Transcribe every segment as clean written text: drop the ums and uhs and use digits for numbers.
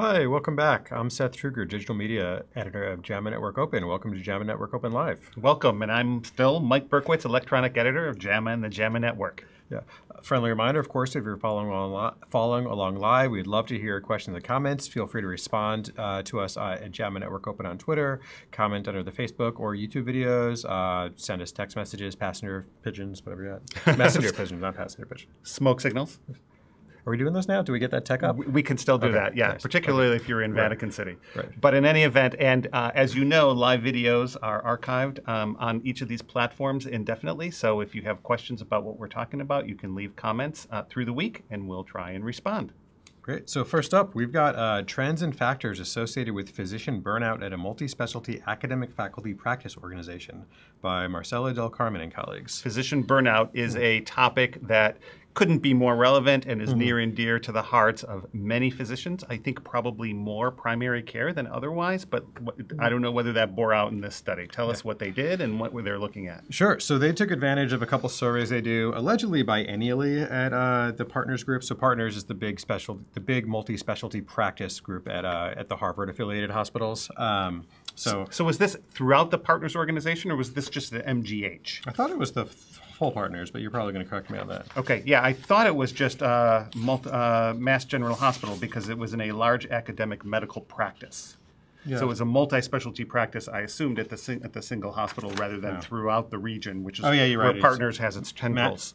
Hi, welcome back. I'm Seth Truger, Digital Media Editor of JAMA Network Open. Welcome to JAMA Network Open Live. Welcome, and I'm still Mike Berkowitz, Electronic Editor of JAMA and the JAMA Network. Yeah. Friendly reminder, of course, if you're following along live, we'd love to hear questions and comments. Feel free to respond to us at JAMA Network Open on Twitter, comment under the Facebook or YouTube videos, send us text messages, passenger pigeons, whatever you got. Messenger pigeons, not passenger pigeons. Smoke signals. Are we doing those now? Do we get that tech up? We can still do that, yeah, nice. Particularly if you're in Vatican City. Right. But in any event, and as you know, live videos are archived on each of these platforms indefinitely. So if you have questions about what we're talking about, you can leave comments through the week, and we'll try and respond. Great. So first up, we've got trends and factors associated with physician burnout at a multi-specialty academic faculty practice organization by Marcela Del Carmen and colleagues. Physician burnout is a topic that couldn't be more relevant and is near and dear to the hearts of many physicians. I think probably more primary care than otherwise, but I don't know whether that bore out in this study. Tell us what they did and what they're looking at. Sure. So they took advantage of a couple surveys they do allegedly biennially at the Partners Group. So Partners is the big multi-specialty practice group at the Harvard affiliated hospitals. So was this throughout the Partners organization, or was this just the MGH? I thought it was the full Partners, but you're probably going to correct me on that. Okay, yeah, I thought it was just Mass General Hospital because it was in a large academic medical practice. Yeah. So it was a multi-specialty practice, I assumed, at the single hospital rather than throughout the region, which is where Partners has its tentacles.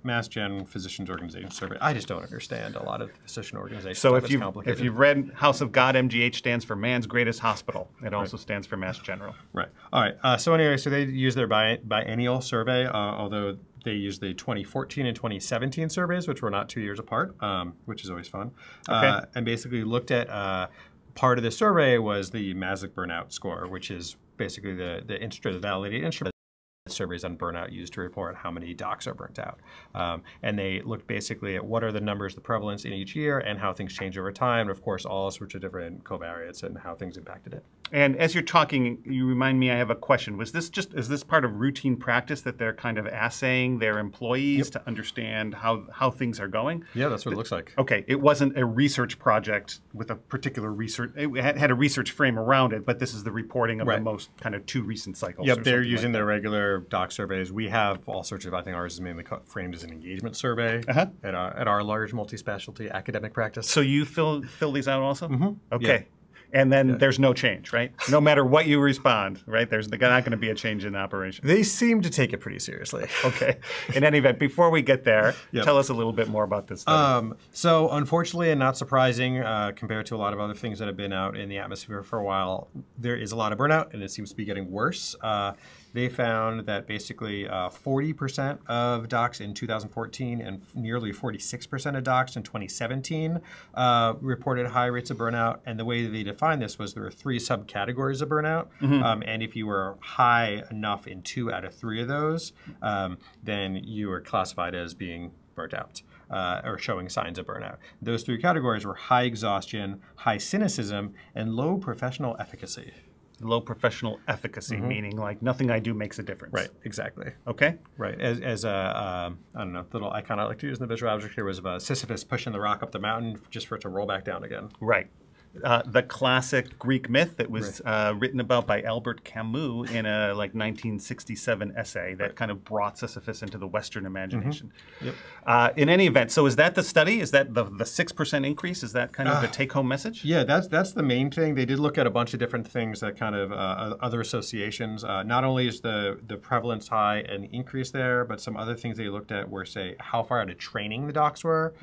Mass Gen Physicians Organization Survey. I just don't understand a lot of physician organizations. So if you've read House of God, MGH stands for Man's Greatest Hospital. It also stands for Mass General. Right. All right. So anyway, so they use their biennial survey, although they used the 2014 and 2017 surveys, which were not 2 years apart, which is always fun. Okay. And basically looked at part of the survey was the Maslach burnout score, which is basically the validated instrument that surveys on burnout used to report how many docs are burnt out. And they looked basically at what are the numbers, the prevalence in each year, and how things change over time, and of course all sorts of different covariates and how things impacted it. And as you're talking, you remind me I have a question. Is this part of routine practice that they're kind of assaying their employees to understand how things are going? Yeah, that's what it looks like. Okay, it wasn't a research project with a particular research, it had a research frame around it, but this is the reporting of the most kind of two recent cycles. Yep, they're using their regular doc surveys. We have all sorts of, I think ours is mainly framed as an engagement survey at our large multi-specialty academic practice. So you fill these out also? Mm-hmm. Okay. Yeah. And then there's no change, right? No matter what you respond, right? There's not going to be a change in operation. They seem to take it pretty seriously. Okay. In any event, before we get there, tell us a little bit more about this study. So unfortunately, and not surprising, compared to a lot of other things that have been out in the atmosphere for a while, there is a lot of burnout, and it seems to be getting worse. They found that basically 40% of docs in 2014 and nearly 46% of docs in 2017 reported high rates of burnout. And the way that they defined this was there were 3 subcategories of burnout. And if you were high enough in 2 out of 3 of those, then you were classified as being burnt out. Or showing signs of burnout. Those 3 categories were high exhaustion, high cynicism, and low professional efficacy. Low professional efficacy, meaning like nothing I do makes a difference. Right, exactly. Okay. Right, as a, I don't know, the little icon I like to use in the visual object here was of Sisyphus pushing the rock up the mountain just for it to roll back down again. Right. The classic Greek myth that was written about by Albert Camus in a 1967 essay that kind of brought Sisyphus into the Western imagination. In any event, so is that the study? Is that the 6% increase? Is that kind of the take-home message? Yeah, that's the main thing. They did look at a bunch of different things that kind of other associations. Not only is the prevalence high and increase there, but some other things they looked at were, say, how far out of training the docs were.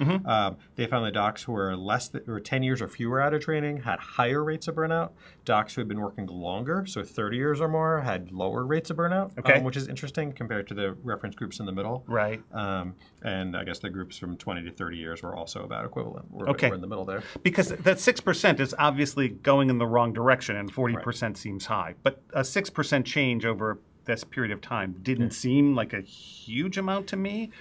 They found the docs who were 10 years or fewer out of training had higher rates of burnout. Docs who had been working longer, so 30 years or more, had lower rates of burnout, which is interesting compared to the reference groups in the middle. Right. And I guess the groups from 20 to 30 years were also about equivalent. We're in the middle there. Because that 6% is obviously going in the wrong direction, and 40% seems high. But a 6% change over this period of time didn't seem like a huge amount to me.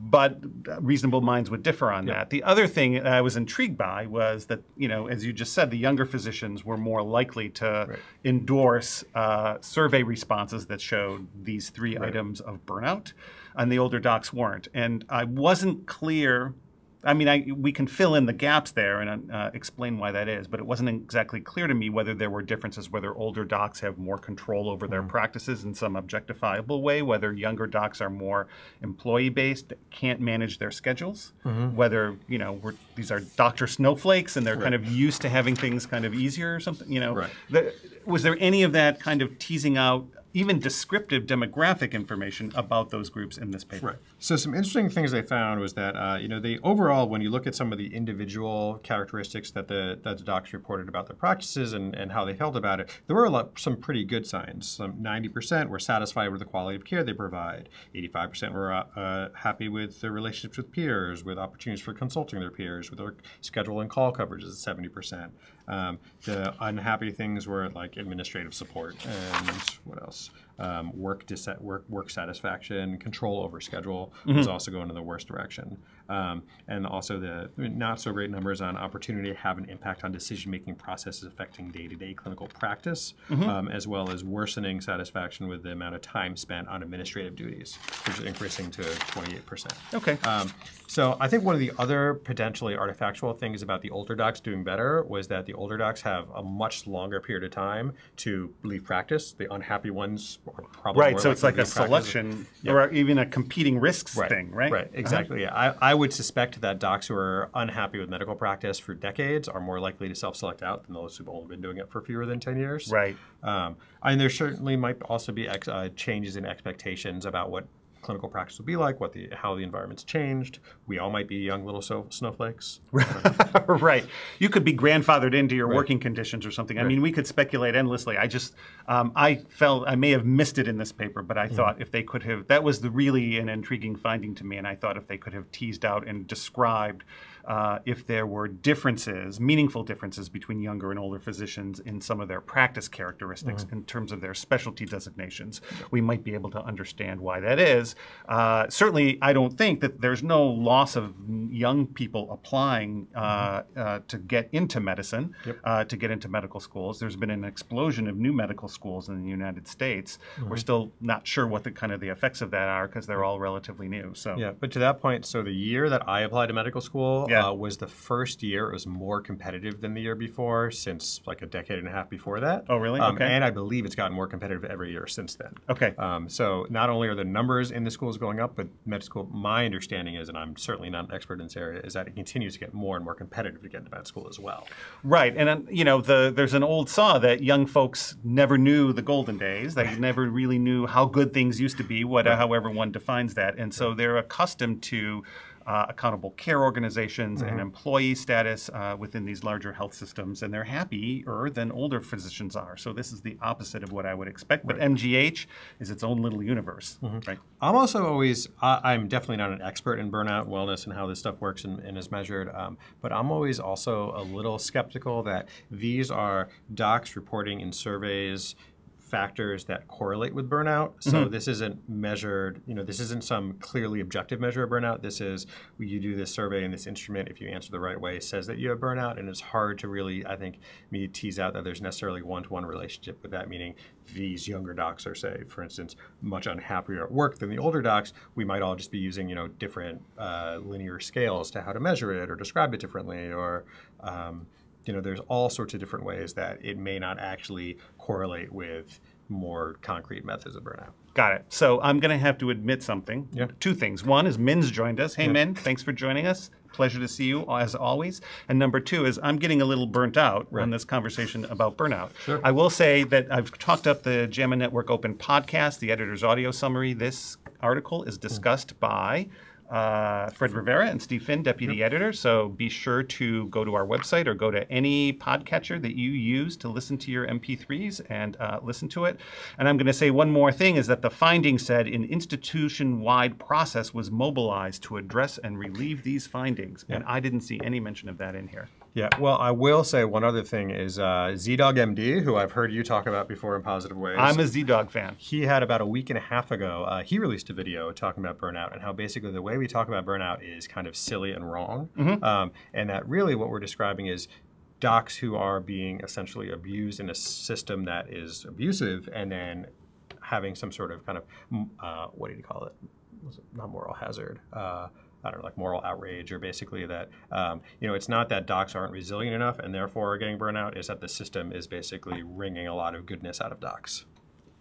But reasonable minds would differ on that. The other thing I was intrigued by was that, as you just said, the younger physicians were more likely to endorse survey responses that showed these 3 items of burnout, and the older docs weren't. And I wasn't clear I mean, we can fill in the gaps there and explain why that is, but it wasn't exactly clear to me whether there were differences, whether older docs have more control over their practices in some objectifiable way, whether younger docs are more employee-based, can't manage their schedules, whether, you know, these are doctor snowflakes and they're kind of used to having things kind of easier or something, you know. Was there any of that kind of teasing out even descriptive demographic information about those groups in this paper? Right. So some interesting things they found was that, you know, they overall, when you look at some of the individual characteristics that the docs reported about their practices and how they felt about it, there were some pretty good signs. Some 90% were satisfied with the quality of care they provide. 85% were happy with their relationships with peers, with opportunities for consulting their peers, with their schedule and call coverages at 70%. The unhappy things were like administrative support and what else? Work satisfaction, control over schedule was also going in the worst direction. And also the not so great numbers on opportunity to have an impact on decision-making processes affecting day-to-day clinical practice, as well as worsening satisfaction with the amount of time spent on administrative duties, which is increasing to 28%. Okay. So I think one of the other potentially artifactual things about the older docs doing better was that the older docs have a much longer period of time to leave practice. The unhappy ones are probably more so it's like a practice. selection or even a competing risks thing, right? Right, exactly. Yeah, I would suspect that docs who are unhappy with medical practice for decades are more likely to self-select out than those who've only been doing it for fewer than 10 years. Right. And there certainly might also be changes in expectations about what clinical practice will be like, how the environment's changed. We all might be young little snowflakes. Right. You could be grandfathered into your working conditions or something. I mean, we could speculate endlessly. I just, I felt, I may have missed it in this paper, but I thought if they could have, that was really an intriguing finding to me, and I thought if they could have teased out and described if there were differences, meaningful differences between younger and older physicians in some of their practice characteristics in terms of their specialty designations, we might be able to understand why that is. Certainly, I don't think that there's no loss of young people applying to get into medicine, to get into medical schools. There's been an explosion of new medical schools in the United States. We're still not sure what the effects of that are because they're all relatively new. So yeah, but to that point, so the year that I applied to medical school was the first year it was more competitive than the year before, since like a decade and a half before that. Oh, really? Okay. And I believe it's gotten more competitive every year since then. Okay. So not only are the numbers in the schools going up, but med school, my understanding is, and I'm certainly not an expert in this area, is that it continues to get more and more competitive to get into med school as well. Right. And, you know, there's an old saw that young folks never knew the golden days. They never really knew how good things used to be, however one defines that. And so they're accustomed to accountable care organizations and employee status within these larger health systems, and they're happier than older physicians are. So this is the opposite of what I would expect. But MGH is its own little universe. Right. I'm also always, I'm definitely not an expert in burnout, wellness, and how this stuff works and is measured, but I'm always also a little skeptical that these are docs reporting in surveys factors that correlate with burnout. So this isn't measured, you know, this isn't some clearly objective measure of burnout. This is, you do this survey and this instrument, if you answer the right way, says that you have burnout, and it's hard to really, I think, tease out that there's necessarily one-to-one relationship with that, meaning these younger docs are, say, for instance, much unhappier at work than the older docs. We might all just be using, you know, different linear scales to how to measure it or describe it differently, or you know, there's all sorts of different ways that it may not actually correlate with more concrete methods of burnout. Got it. So I'm going to have to admit something. Two things. One is Min's joined us. Hey, Min, thanks for joining us. Pleasure to see you, as always. And number two is I'm getting a little burnt out on this conversation about burnout. I will say that I've talked up the JAMA Network Open podcast, the editor's audio summary. This article is discussed by Fred Rivera and Steve Finn, deputy editor. So be sure to go to our website or go to any podcatcher that you use to listen to your MP3s and listen to it. And I'm going to say one more thing is that the findings said an institution-wide process was mobilized to address and relieve these findings. And I didn't see any mention of that in here. Yeah, well, I will say one other thing is Z-Dog MD, who I've heard you talk about before in positive ways. I'm a Z-Dog fan. He had about a week and a half ago, he released a video talking about burnout and how basically the way we talk about burnout is kind of silly and wrong. And that really what we're describing is docs who are being essentially abused in a system that is abusive, and then having some sort of kind of, what do you call it? Was it not moral hazard? I don't know, like moral outrage, or basically that, it's not that docs aren't resilient enough and therefore are getting burnout, it's that the system is basically wringing a lot of goodness out of docs.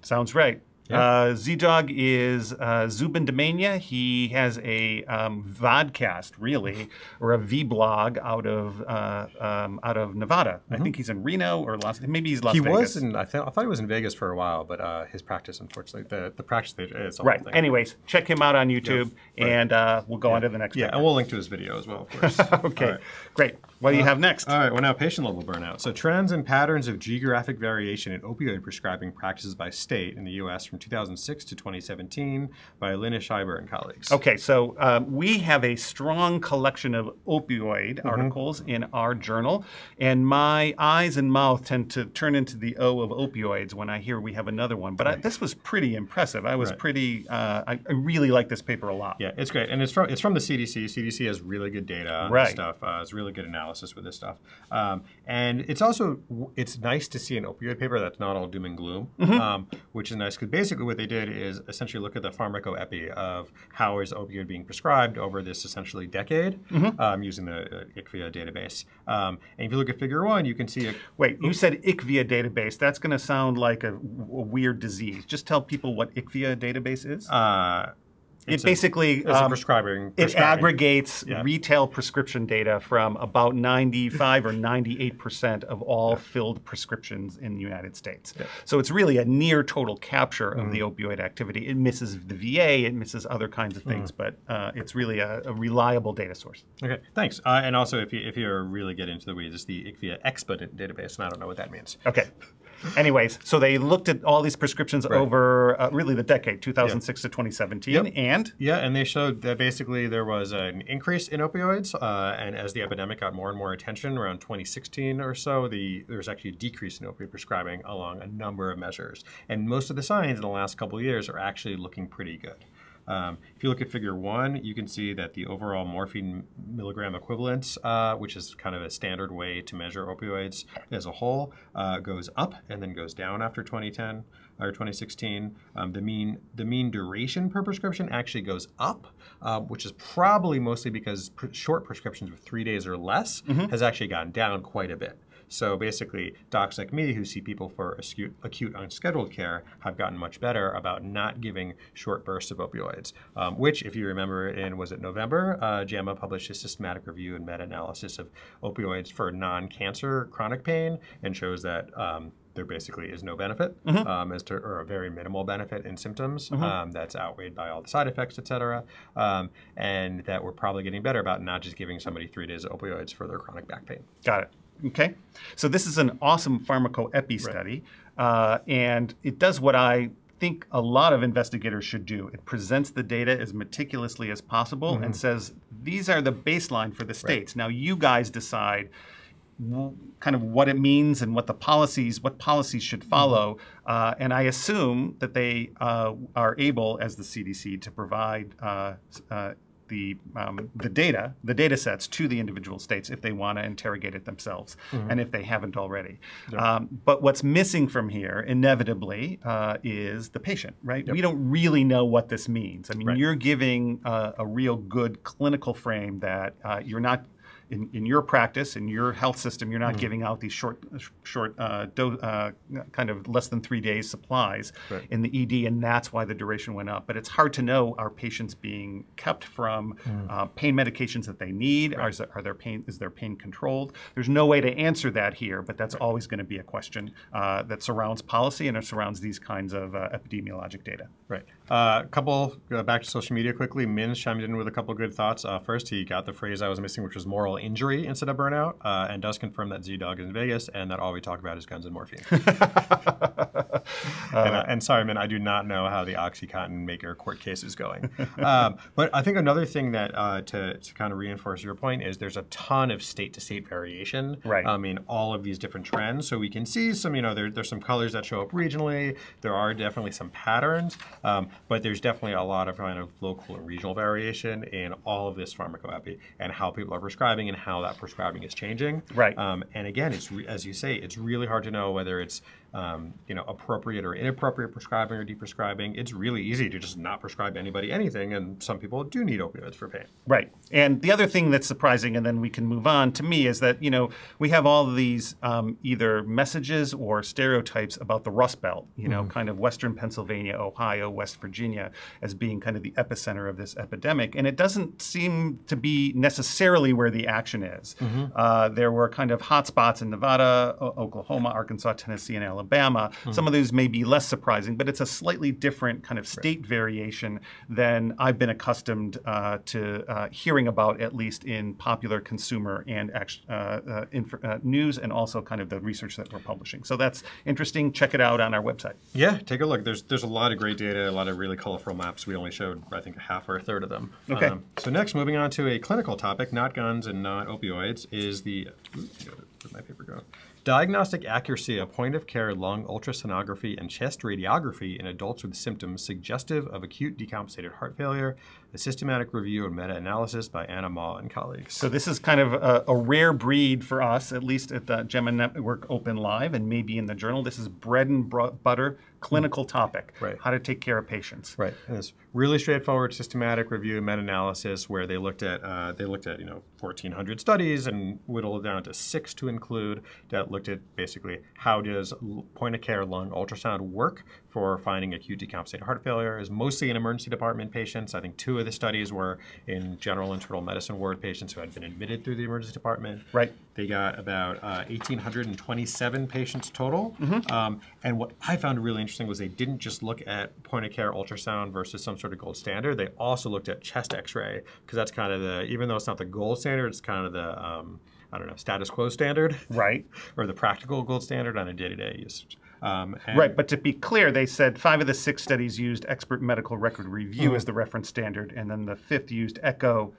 Sounds right. Yeah. Z-Dog is Zubin Damania. He has a vodcast, really, or a vlog out of Nevada. I think he's in Reno or maybe he's Las Vegas. He was in, I thought he was in Vegas for a while, but his practice, unfortunately, the practice is a right. whole thing. Anyways, check him out on YouTube, and we'll go on to the next. Yeah, and we'll link to his video as well, of course. Okay, right. Great. What do you have next? All right, well, now patient-level burnout. So trends and patterns of geographic variation in opioid prescribing practices by state in the U.S. from 2006 to 2017 by Lynn Schreiber and colleagues. Okay, so we have a strong collection of opioid articles in our journal, and my eyes and mouth tend to turn into the O of opioids when I hear we have another one. But this was pretty impressive. I was pretty, I really like this paper a lot. Yeah, it's great, and it's from the CDC. CDC has really good data on this stuff. It's really good analysis with this stuff, and it's nice to see an opioid paper that's not all doom and gloom, which is nice because basically what they did is essentially look at the pharmacoepi of how is opioid being prescribed over this essentially decade using the IQVIA database. And if you look at Figure 1, you can see Wait, you said IQVIA database. That's going to sound like a weird disease. Just tell people what IQVIA database is. It basically prescribing. It aggregates retail prescription data from about 95 or 98% of all filled prescriptions in the United States. Yeah. So it's really a near total capture of the opioid activity. It misses the VA, it misses other kinds of things, but it's really a reliable data source. Okay, thanks. And also, if you really get into the weeds, it's the IQVIA Exponent database, and I don't know what that means. Okay. Anyways, so they looked at all these prescriptions over really the decade, 2006 to 2017, and? Yeah, and they showed that basically there was an increase in opioids, and as the epidemic got more and more attention around 2016 or so, there was actually a decrease in opioid prescribing along a number of measures. And most of the signs in the last couple of years are actually looking pretty good. If you look at Figure 1, you can see that the overall morphine milligram equivalence, which is kind of a standard way to measure opioids as a whole, goes up and then goes down after 2010 or 2016. The mean duration per prescription actually goes up, which is probably mostly because short prescriptions with 3 days or less has actually gone down quite a bit. So basically, docs like me who see people for acute unscheduled care have gotten much better about not giving short bursts of opioids, which, if you remember, was it November, JAMA published a systematic review and meta-analysis of opioids for non-cancer chronic pain and shows that there basically is no benefit, or a very minimal benefit in symptoms that's outweighed by all the side effects, et cetera, and that we're probably getting better about not just giving somebody 3 days of opioids for their chronic back pain. Got it. Okay, so this is an awesome pharmacoepi study, and it does what I think a lot of investigators should do. It presents the data as meticulously as possible and says, these are the baseline for the states. Now you guys decide kind of what it means and what policies should follow. And I assume that they are able, as the CDC, to provide the data sets to the individual states if they want to interrogate it themselves, and if they haven't already. But what's missing from here, inevitably, is the patient, right? We don't really know what this means. I mean, you're giving a real good clinical frame that you're not, in your practice, in your health system, you're not giving out these short kind of less than 3 days supplies in the ED, and that's why the duration went up. But it's hard to know, are patients being kept from pain medications that they need? Is their pain controlled? There's no way to answer that here, but that's always going to be a question that surrounds policy and it surrounds these kinds of epidemiologic data. Right. Back to social media quickly. Min chimed in with a couple good thoughts. First, he got the phrase I was missing, which was moral injury instead of burnout, and does confirm that Z-Dog is in Vegas and that all we talk about is guns and morphine. And sorry, Min, I do not know how the OxyContin maker court case is going. But I think another thing that to kind of reinforce your point is there's a ton of state-to-state variation in all of these different trends. So we can see some, there's some colors that show up regionally. There are definitely some patterns, but there's definitely a lot of kind of local and regional variation in all of this pharmacoepi and how people are prescribing and how that prescribing is changing. Right. And again, as you say, it's really hard to know whether it's appropriate or inappropriate prescribing or deprescribing. It's really easy to just not prescribe anybody anything, and some people do need opioids for pain. Right. And the other thing that's surprising, and then we can move on, to me, is that, we have all of these either messages or stereotypes about the Rust Belt, kind of Western Pennsylvania, Ohio, West Virginia, as being kind of the epicenter of this epidemic. And it doesn't seem to be necessarily where the action is. There were kind of hot spots in Nevada, Oklahoma, Arkansas, Tennessee, and Alabama. Some of those may be less surprising, but it's a slightly different kind of state variation than I've been accustomed to hearing about, at least in popular consumer and news, and also kind of the research that we're publishing. So that's interesting. Check it out on our website. Yeah, take a look. There's a lot of great data, a lot of really colorful maps. We only showed, I think, half or a third of them. Okay. So next, moving on to a clinical topic, not guns and not opioids, is the, where'd my paper go? Diagnostic accuracy of point-of-care lung ultrasonography and chest radiography in adults with symptoms suggestive of acute decompensated heart failure, a systematic review and meta-analysis by Anna Ma and colleagues. So this is kind of a rare breed for us, at least at the GEMA Network Open Live and maybe in the journal. This is bread and butter clinical topic, right? How to take care of patients. Right. And it's really straightforward systematic review and meta-analysis where they looked at 1,400 studies and whittled it down to 6 to include that looked at basically how does point-of-care lung ultrasound work for finding acute decompensated heart failure. Is mostly in emergency department patients. I think 2 of the studies were in general internal medicine ward patients who had been admitted through the emergency department. Right. They got about 1,827 patients total. And what I found really interesting was they didn't just look at point-of-care ultrasound versus some sort of gold standard. They also looked at chest X-ray because that's kind of the, even though it's not the gold standard, it's kind of the, status quo standard. Right. Or the practical gold standard on a day-to-day usage. Right, but to be clear, they said 5 of the 6 studies used expert medical record review as the reference standard, and then the 5th used echo,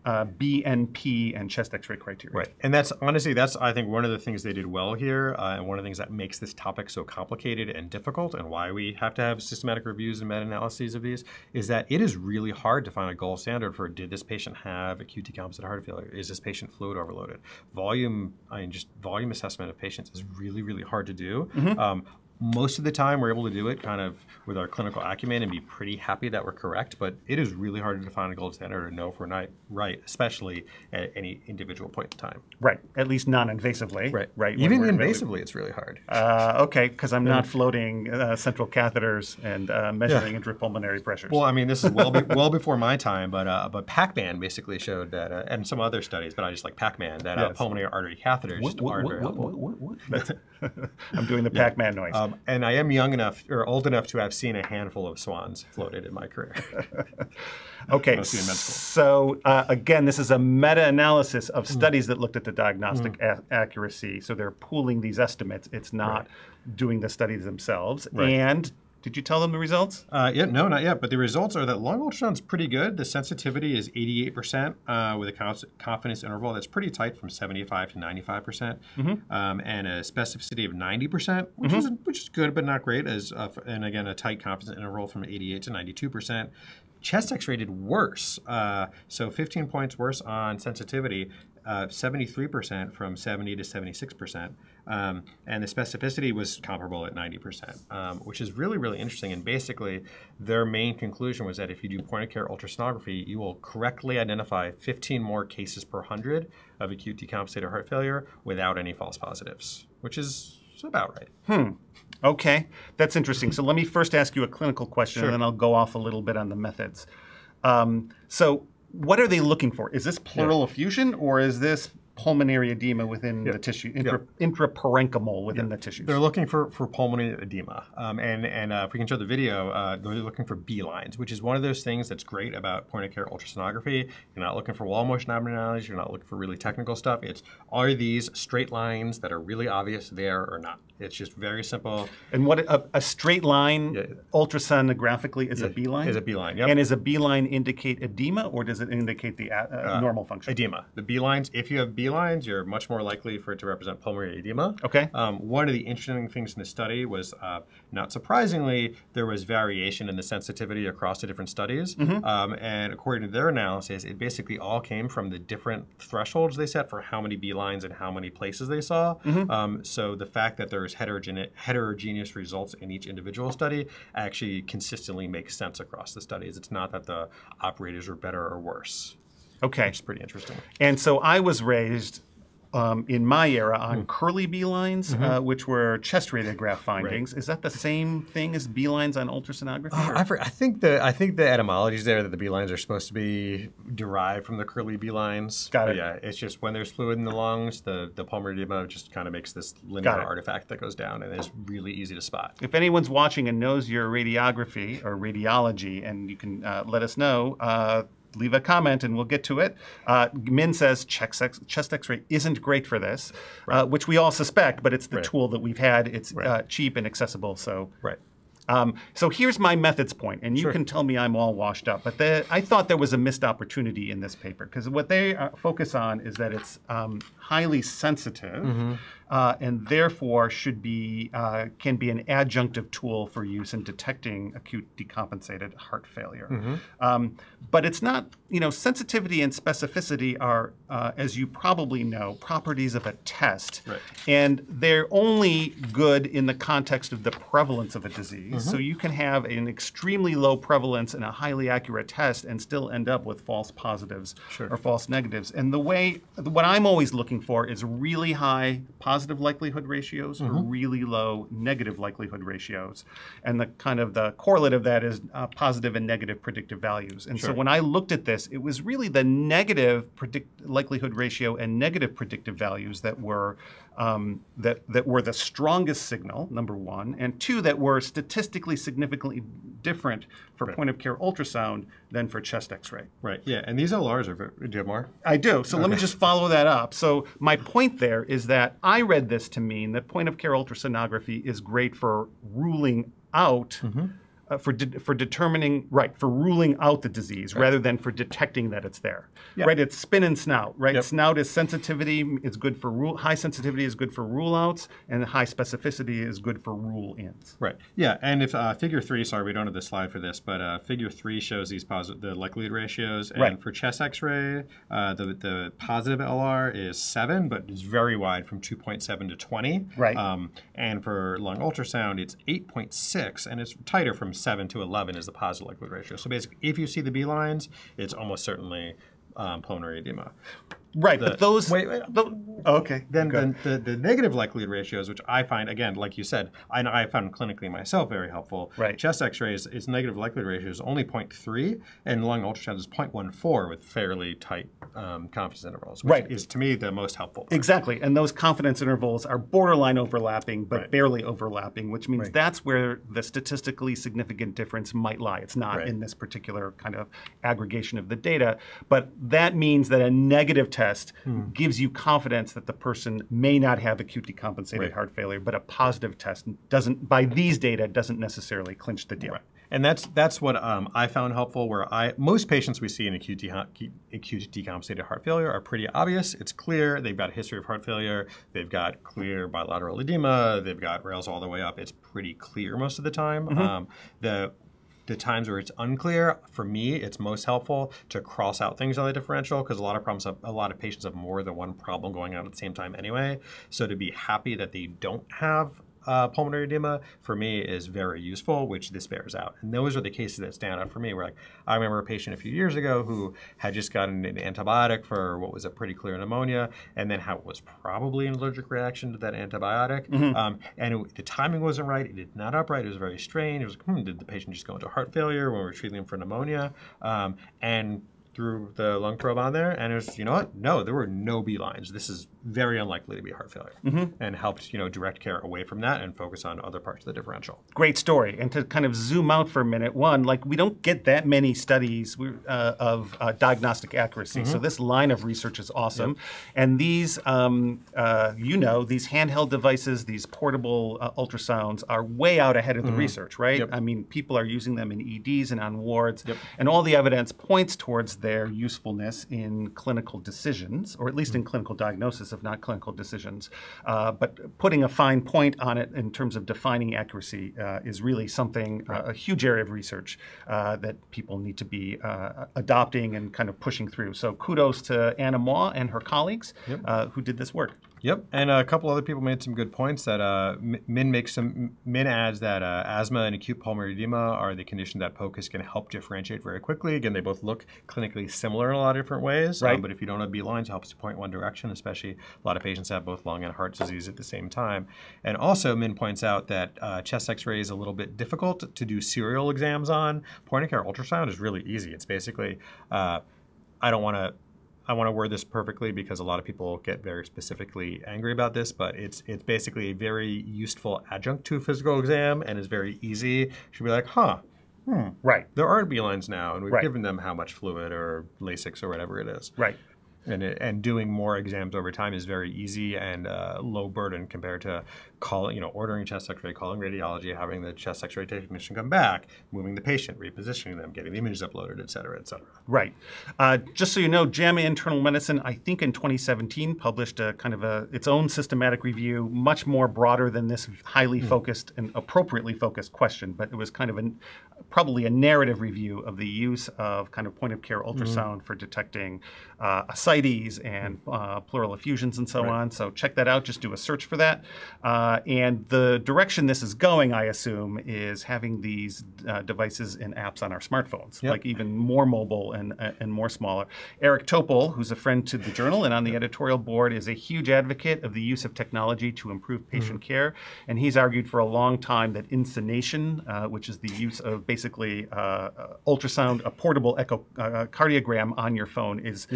BNP, and chest X-ray criteria. Right, and that's honestly, I think one of the things they did well here, and one of the things that makes this topic so complicated and difficult, and why we have to have systematic reviews and meta-analyses of these, is that it is really hard to find a gold standard for did this patient have acute decompensated heart failure? Is this patient fluid overloaded? Volume assessment of patients is really, really hard to do. Most of the time, we're able to do it kind of with our clinical acumen and be pretty happy that we're correct, but it is really hard to define a gold standard or know if we're not right, especially at any individual point in time. Right, at least non-invasively. Right. Even invasively, it's really hard. Okay, because I'm not floating central catheters and measuring intrapulmonary pressures. Well, I mean, this is well before my time, but Pac-Man basically showed that, and some other studies, but I just like Pac-Man, that pulmonary artery catheters just aren't very helpful. I'm doing the Pac-Man noise. And I am young enough or old enough to have seen a handful of swans floated in my career. Okay, so again, this is a meta-analysis of studies that looked at the diagnostic accuracy. So they're pooling these estimates. It's not doing the studies themselves. And did you tell them the results? No, not yet. But the results are that lung ultrasound is pretty good. The sensitivity is 88% with a confidence interval that's pretty tight from 75 to 95%, and a specificity of 90%, which is good but not great. And again, a tight confidence interval from 88 to 92%. Chest X-ray did worse, so 15 points worse on sensitivity, 73% from 70 to 76%, and the specificity was comparable at 90%, which is really, really interesting. And basically, their main conclusion was that if you do point-of-care ultrasonography, you will correctly identify 15 more cases per 100 of acute decompensated heart failure without any false positives, which is about right. Okay, that's interesting. So let me first ask you a clinical question, and then I'll go off a little bit on the methods. So what are they looking for? Is this pleural effusion, or is this pulmonary edema within the tissue, intraparenchymal within the tissues? They're looking for pulmonary edema. And if we can show the video, they're looking for B lines, which is one of those things that's great about point-of-care ultrasonography. You're not looking for wall motion abnormalities. You're not looking for really technical stuff. It's, are these straight lines that are really obvious there or not? It's just very simple. And what a straight line ultrasonographically is a B line? Is a B line, And does a B line indicate edema, or does it indicate the normal function? Edema. The B lines, if you have B lines, you're much more likely for it to represent pulmonary edema. Okay. One of the interesting things in the study was, not surprisingly, there was variation in the sensitivity across the different studies. And according to their analysis, it basically all came from the different thresholds they set for how many B lines and how many places they saw. So the fact that there's heterogeneous results in each individual study actually consistently makes sense across the studies. It's not that the operators are better or worse. Okay. Which is pretty interesting. And so I was raised in my era on curly B lines, which were chest radiograph findings. Right. Is that the same thing as B lines on ultrasonography? I think the etymology is there that the B lines are supposed to be derived from the curly B lines. Got it. Yeah, it's just when there's fluid in the lungs, the pulmonary edema just kind of makes this linear artifact that goes down, and it's really easy to spot. If anyone's watching and knows your radiography or radiology, and you can let us know. Leave a comment and we'll get to it. Min says chest x-ray isn't great for this, which we all suspect, but it's the tool that we've had. It's cheap and accessible. So, so here's my methods point, and you can tell me I'm all washed up. But I thought there was a missed opportunity in this paper because what they focus on is that it's highly sensitive. And therefore should be can be an adjunctive tool for use in detecting acute decompensated heart failure. But it's not, sensitivity and specificity are, as you probably know, properties of a test. And they're only good in the context of the prevalence of a disease. So you can have an extremely low prevalence and a highly accurate test and still end up with false positives or false negatives. And what I'm always looking for is really high positive likelihood ratios or really low negative likelihood ratios. And the correlate of that is positive and negative predictive values. And so when I looked at this, it was really the negative likelihood ratio and negative predictive values that were that were the strongest signal, number one, and two, that were statistically significantly different for point-of-care ultrasound than for chest X-ray. Yeah, and these LRs are do you have more? I do, so let me just follow that up. So my point there is that I read this to mean that point-of-care ultrasonography is great for ruling out for ruling out the disease rather than for detecting that it's there. It's spin and snout. Snout is sensitivity. It's good for high sensitivity is good for rule outs, and high specificity is good for rule ins. Yeah, and if figure 3, sorry, we don't have the slide for this, but figure 3 shows these the likelihood ratios, and for chest X-ray, the positive LR is 7, but it's very wide from 2.7 to 20. And for lung ultrasound, it's 8.6, and it's tighter from 7 to 11 is the positive likelihood ratio. So basically, if you see the B lines, it's almost certainly pulmonary edema. But those... Okay. Then the negative likelihood ratios, which I find, again, like you said, I found clinically myself very helpful. Chest X-rays, its negative likelihood ratio is only 0.3, and lung ultrasound is 0.14 with fairly tight confidence intervals, which is, to me, the most helpful part. Exactly. And those confidence intervals are borderline overlapping, but barely overlapping, which means that's where the statistically significant difference might lie. It's not in this particular kind of aggregation of the data, but that means that a negative test gives you confidence that the person may not have acute decompensated heart failure, but a positive test by these data doesn't necessarily clinch the deal. And that's what I found helpful, where most patients we see in acute decompensated heart failure are pretty obvious. It's clear. They've got a history of heart failure. They've got clear bilateral edema. They've got rails all the way up. It's pretty clear most of the time. The times where it's unclear, for me, it's most helpful to cross out things on the differential, because a lot of patients have more than one problem going on at the same time anyway. So to be happy that they don't have pulmonary edema, for me, is very useful, which this bears out. And those are the cases that stand out for me, where I remember a patient a few years ago who had just gotten an antibiotic for what was a pretty clear pneumonia, and then how it was probably an allergic reaction to that antibiotic. And the timing wasn't right. It did not upright. It was very strange. It was, did the patient just go into heart failure when we were treating him for pneumonia? And threw the lung probe on there, and it was, you know what? No, there were no B lines. This is very unlikely to be heart failure, and helped direct care away from that and focus on other parts of the differential. Great story. And to kind of zoom out for a minute, one, like we don't get that many studies of diagnostic accuracy. So this line of research is awesome. And these, these handheld devices, these portable ultrasounds are way out ahead of the research, right? I mean, people are using them in EDs and on wards, and all the evidence points towards their usefulness in clinical decisions, or at least in clinical diagnosis, if not clinical decisions. But putting a fine point on it in terms of defining accuracy is really something, a huge area of research that people need to be adopting and kind of pushing through. So kudos to Anna Ma and her colleagues who did this work. Yep, and a couple other people made some good points. That Min adds that asthma and acute pulmonary edema are the condition that POCUS can help differentiate very quickly. Again, they both look clinically similar in a lot of different ways. Right. But if you don't have B-lines, it helps to point one direction. Especially a lot of patients have both lung and heart disease at the same time. And also, Min points out that chest X-ray is a little bit difficult to do serial exams on. Point-of-care ultrasound is really easy. It's basically, I want to word this perfectly because a lot of people get very specifically angry about this, but it's basically a very useful adjunct to a physical exam and is very easy. You should be like, Right. there aren't B-lines now, and we've given them how much fluid or Lasix or whatever it is. Right. And doing more exams over time is very easy and low burden compared to ordering chest X-ray, calling radiology, having the chest X-ray technician come back, moving the patient, repositioning them, getting the images uploaded, et cetera, et cetera. Right. Just so you know, JAMA Internal Medicine, I think in 2017, published a kind of its own systematic review, much more broader than this highly focused and appropriately focused question, but it was kind of probably a narrative review of the use of kind of point-of-care ultrasound for detecting ascites and pleural effusions and so on. So check that out. Just do a search for that. And the direction this is going, I assume, is having these devices and apps on our smartphones, like even more mobile and more smaller. Eric Topol, who's a friend to the journal and on the editorial board, is a huge advocate of the use of technology to improve patient care. And he's argued for a long time that insonation, which is the use of basically ultrasound, a portable echocardiogram on your phone, is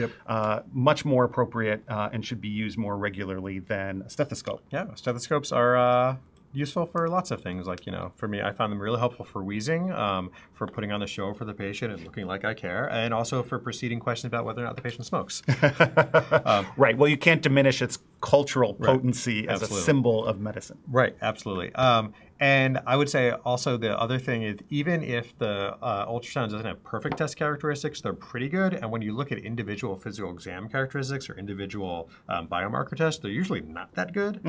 much more appropriate and should be used more regularly than a stethoscope. Yeah, stethoscopes are useful for lots of things. Like, for me, I found them really helpful for wheezing, for putting on the show for the patient and looking like I care, and also for preceding questions about whether or not the patient smokes. Right. Well, you can't diminish its cultural potency as a symbol of medicine. Right. Absolutely. And I would say also the other thing is, even if the ultrasound doesn't have perfect test characteristics, they're pretty good. And when you look at individual physical exam characteristics or individual biomarker tests, they're usually not that good.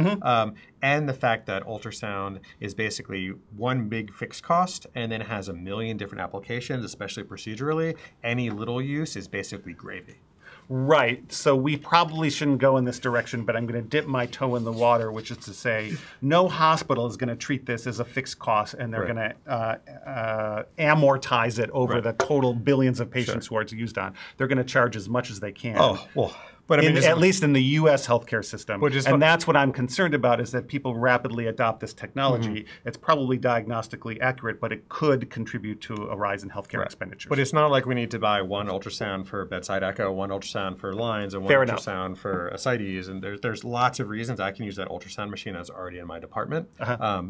And the fact that ultrasound is basically one big fixed cost and then has a million different applications, especially procedurally, any little use is basically gravy. Right. So we probably shouldn't go in this direction, but I'm going to dip my toe in the water, which is to say no hospital is going to treat this as a fixed cost, and they're going to amortize it over the total billions of patients who it's used on. They're going to charge as much as they can. Oh, well. But I mean, at least in the U.S. healthcare system. And that's what I'm concerned about, is that people rapidly adopt this technology. It's probably diagnostically accurate, but it could contribute to a rise in healthcare expenditures. But it's not like we need to buy one ultrasound for bedside echo, one ultrasound for lines, and one ultrasound for ascites. And there's lots of reasons I can use that ultrasound machine that's already in my department.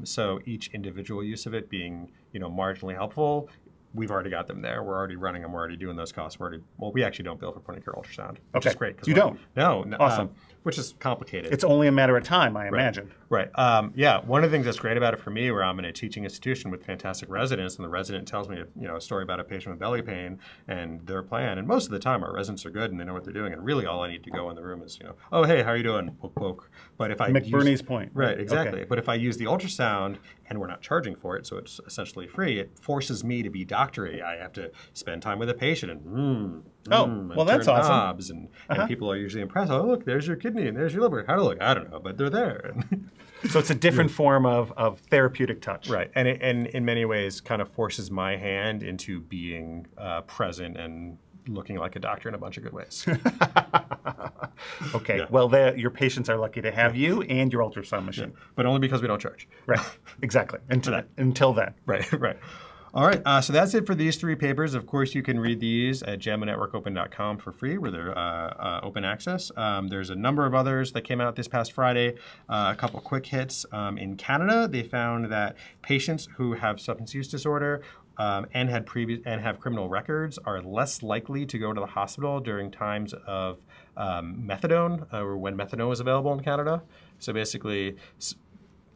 So each individual use of it being, marginally helpful, we've already got them there. We're already running them. We're already doing those costs. We actually don't bill for point-of-care ultrasound, which is great. You don't? No. Awesome. Which is complicated. It's only a matter of time, I imagine. Right. Yeah. One of the things that's great about it for me, where I'm in a teaching institution with fantastic residents, and the resident tells me, a story about a patient with belly pain and their plan. And most of the time, our residents are good and they know what they're doing. And really, all I need to go in the room is, oh, hey, how are you doing? Poke, poke. But if I McBurney's point. Right. Exactly. But if I use the ultrasound and we're not charging for it, so it's essentially free, it forces me to be doctory. I have to spend time with a patient and well, that's awesome. Knobs and people are usually impressed. Oh, look, there's your kidney and there's your liver. How to look? I don't know, but they're there. So it's a different form of therapeutic touch. Right. And in many ways kind of forces my hand into being present and looking like a doctor in a bunch of good ways. Okay. Well, your patients are lucky to have you and your ultrasound machine. But only because we don't charge. Right. Exactly. Until then. Right. All right, so that's it for these 3 papers. Of course, you can read these at JAMAnetworkopen.com for free, where they're open access. There's a number of others that came out this past Friday. A couple quick hits. In Canada, they found that patients who have substance use disorder and have criminal records are less likely to go to the hospital during times of methadone, or when methadone was available in Canada. So basically,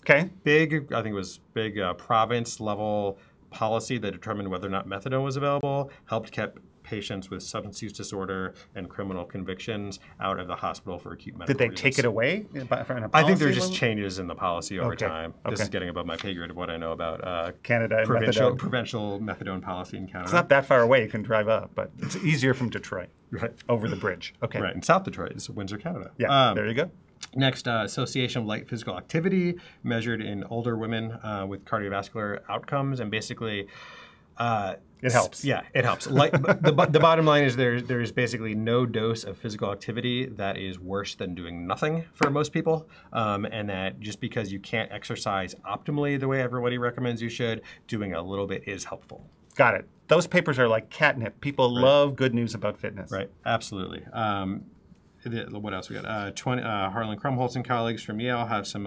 I think it was big province level policy that determined whether or not methadone was available, helped keep patients with substance use disorder and criminal convictions out of the hospital for acute medical reasons. Did they take it away? I think there are just changes in the policy over time. This is getting above my pay grade of what I know about Canada and provincial methadone policy in Canada. It's not that far away. You can drive up, but it's easier from Detroit. Right. Over the bridge. Okay. Right. In South Detroit, it's Windsor, Canada. Yeah. There you go. Next, association of light physical activity measured in older women with cardiovascular outcomes, and basically, it helps. Yeah, it helps. The bottom line is there's basically no dose of physical activity that is worse than doing nothing for most people, and that just because you can't exercise optimally the way everybody recommends you should, doing a little bit is helpful. Got it. Those papers are like catnip. People love good news about fitness. Right. Absolutely. What else we got? Harlan Krumholtz and colleagues from Yale have some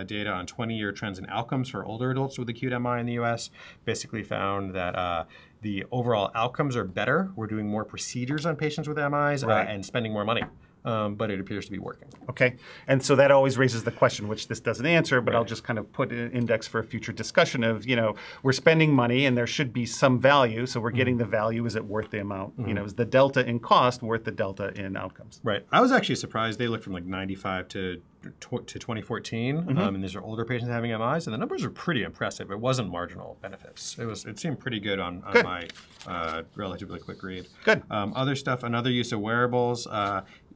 data on 20-year trends in outcomes for older adults with acute MI in the U.S. Basically found that the overall outcomes are better. We're doing more procedures on patients with MIs and spending more money. But it appears to be working. Okay, and so that always raises the question, which this doesn't answer, but I'll just kind of put an index for a future discussion of, we're spending money and there should be some value, so we're getting the value. Is it worth the amount? Is the delta in cost worth the delta in outcomes? Right. I was actually surprised. They looked from like 95 to 2014, and these are older patients having MIs, and the numbers are pretty impressive. It wasn't marginal benefits. It seemed pretty good on my relatively quick read. Good. Other stuff, another use of wearables,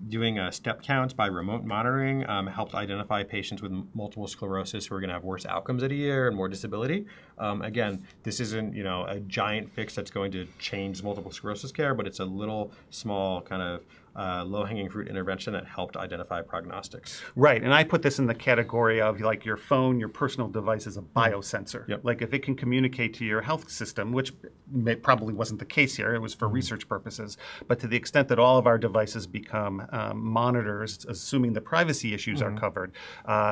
doing step counts by remote monitoring helped identify patients with multiple sclerosis who are going to have worse outcomes at a year and more disability. Again, this isn't a giant fix that's going to change multiple sclerosis care, but it's a little small kind of low-hanging fruit intervention that helped identify prognostics. Right, and I put this in the category of like your phone, your personal device is a biosensor. Yep. Like if it can communicate to your health system, which probably wasn't the case here, it was for research purposes, but to the extent that all of our devices become monitors, assuming the privacy issues are covered,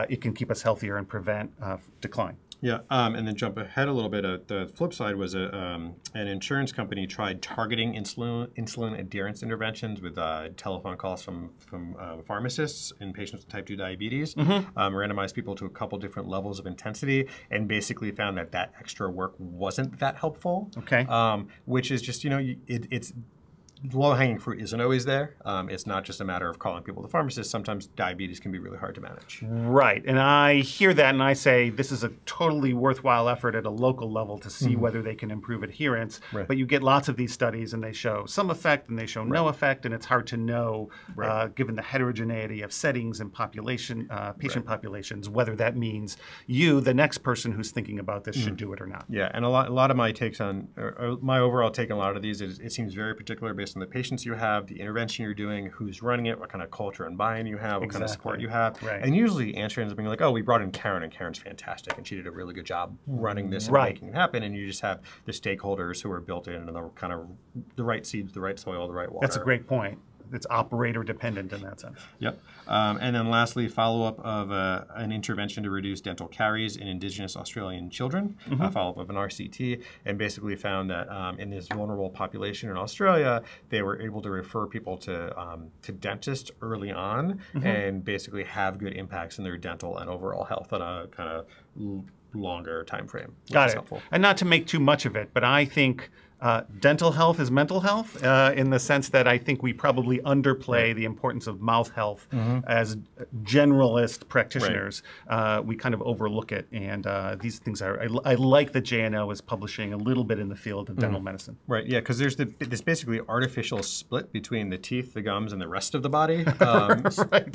it can keep us healthier and prevent decline. Yeah, and then jump ahead a little bit. The flip side was an insurance company tried targeting insulin adherence interventions with telephone calls from pharmacists in patients with type 2 diabetes, randomized people to a couple different levels of intensity, and basically found that extra work wasn't that helpful. Okay. Which is just, it's low-hanging fruit isn't always there. It's not just a matter of calling people to pharmacists. Sometimes diabetes can be really hard to manage. Right, and I hear that and I say this is a totally worthwhile effort at a local level to see whether they can improve adherence. Right. But you get lots of these studies and they show some effect and they show no effect, and it's hard to know, given the heterogeneity of settings and population, patient populations, whether that means you, the next person who's thinking about this, should do it or not. Yeah, and a lot of my takes on, or my overall take on a lot of these is it seems very particular based on the patients you have, the intervention you're doing, who's running it, what kind of culture and buy-in you have, what kind of support you have. Right. And usually the answer ends up being like, oh, we brought in Karen and Karen's fantastic and she did a really good job running this and making it happen. And you just have the stakeholders who are built in and the kind of the right seeds, the right soil, the right water. That's a great point. It's operator dependent in that sense. Yep. And then lastly, follow-up of an intervention to reduce dental caries in Indigenous Australian children, follow-up of an RCT, and basically found that in this vulnerable population in Australia, they were able to refer people to dentists early on and basically have good impacts in their dental and overall health on a kind of longer time frame. Got it. Helpful. And not to make too much of it, but I think dental health is mental health in the sense that I think we probably underplay the importance of mouth health as generalist practitioners. We kind of overlook it, and these things I like that JNO is publishing a little bit in the field of dental medicine. Right, yeah, because there's this basically artificial split between the teeth, the gums, and the rest of the body.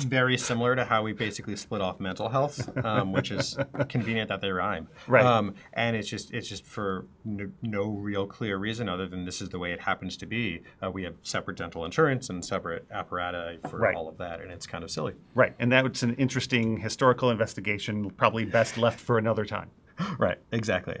Very similar to how we basically split off mental health, which is convenient that they rhyme. Right. And it's just for no real clear reason other than this is the way it happens to be. We have separate dental insurance and separate apparatus for all of that, and it's kind of silly. Right, and that's an interesting historical investigation, probably best left for another time. Right, exactly.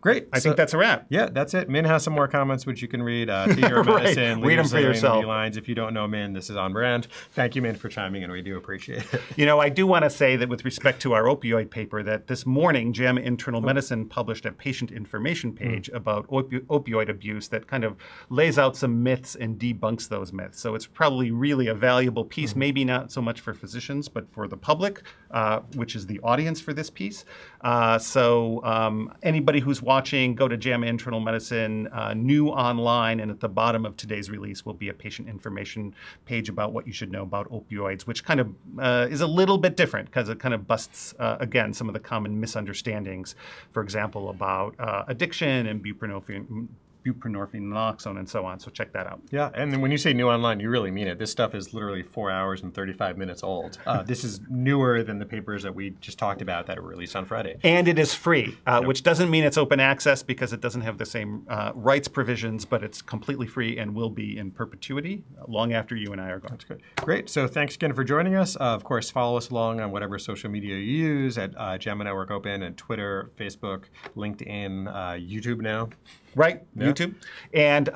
Great. I think that's a wrap. Yeah, that's it. Min has some more comments, which you can read. To Your Medicine. Read them for yourself. Lines. If you don't know Min, this is on brand. Thank you, Min, for chiming in. We do appreciate it. You know, I do want to say that with respect to our opioid paper, that this morning, JAMA Internal Medicine published a patient information page about opioid abuse that kind of lays out some myths and debunks those myths. So it's probably really a valuable piece, maybe not so much for physicians, but for the public, which is the audience for this piece. So anybody who's watching, go to JAMA Internal Medicine, new online, and at the bottom of today's release will be a patient information page about what you should know about opioids, which kind of is a little bit different because it kind of busts, again, some of the common misunderstandings, for example, about addiction and buprenorphine, naloxone, and so on. So check that out. Yeah, and then when you say new online, you really mean it. This stuff is literally 4 hours and 35 minutes old. This is newer than the papers that we just talked about that were released on Friday. And it is free, which doesn't mean it's open access because it doesn't have the same rights provisions, but it's completely free and will be in perpetuity long after you and I are gone. That's good. Great. So thanks again for joining us. Of course, follow us along on whatever social media you use at JAMA Network Open and Twitter, Facebook, LinkedIn, YouTube now. Right, yeah. YouTube. And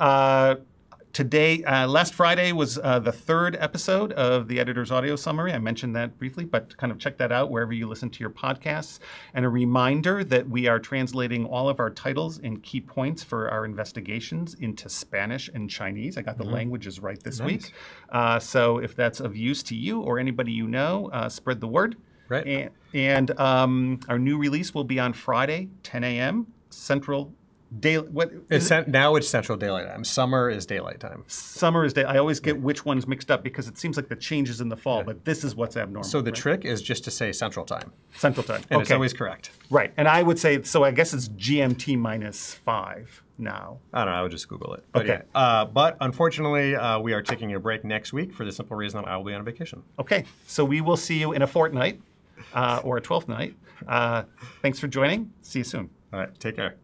today, last Friday was the third episode of the editor's audio summary. I mentioned that briefly, but kind of check that out wherever you listen to your podcasts. And a reminder that we are translating all of our titles and key points for our investigations into Spanish and Chinese. I got the languages right this week. So if that's of use to you or anybody you know, spread the word. Right. And our new release will be on Friday, 10 a.m. Central Now it's Central Daylight Time. Summer is daylight time. Summer is I always get which one's mixed up because it seems like the changes in the fall, but this is what's abnormal. So the trick is just to say Central Time. Central Time. And it's always correct. Right. And I would say, so I guess it's GMT minus 5 now. I don't know. I would just Google it. But okay. Yeah. But unfortunately, we are taking a break next week for the simple reason that I will be on vacation. Okay. So we will see you in a fortnight or a 12th night. Thanks for joining. See you soon. All right. Take care.